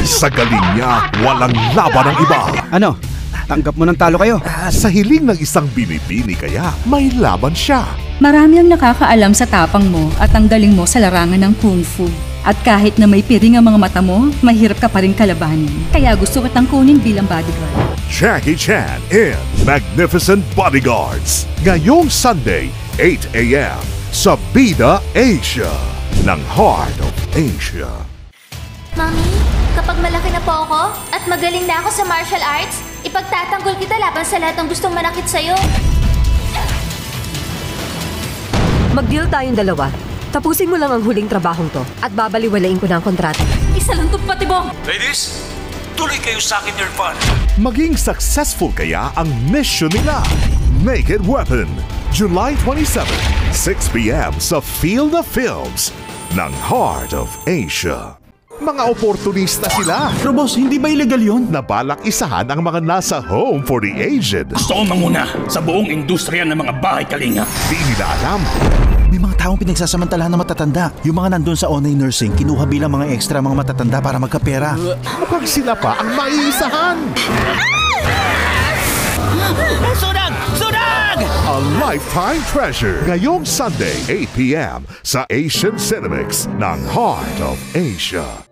Sa galing niya, walang laban ng iba. Ano? Tanggap mo ng talo kayo. Sa hiling ng isang binibini kaya, may laban siya. Marami ang nakakaalam sa tapang mo at ang galing mo sa larangan ng kung fu. At kahit na may piring ang mga mata mo, mahirap ka pa rin kalabanin. Kaya gusto kitang kunin bilang bodyguard. Jackie Chan in Magnificent Bodyguards. Ngayong Sunday, 8 a.m. sa Bida Asia ng Heart of Asia. Mami, kapag malaki na po ako at magaling na ako sa martial arts, ipagtatanggol kita laban sa lahat ng gustong manakit sa'yo. Mag-deal tayong dalawa. Tapusin mo lang ang huling trabahong to at babaliwalain ko na ang kontrata. Isa lang itong patibong! Ladies, tuloy kayo sa akin, Nirvana. Maging successful kaya ang mission nila? Naked Weapon, July 27, 6 p.m. sa Field of Films ng Heart of Asia. Mga oportunista sila. Pero boss, hindi ba illegal yun? Nabalak isahan ang mga nasa home for the aged. Gusto ko manguna sa buong industriya ng mga bahay kalinga. Di nila alam. May mga taong pinagsasamantalahan na matatanda. Yung mga nandun sa online nursing, kinuha bilang mga extra mga matatanda para magkapera. Mukhang sila pa ang maiisahan. Sunag! Sunag! A lifetime treasure. Ngayong Sunday, 8 p.m. sa Asian Cinemas ng Heart of Asia.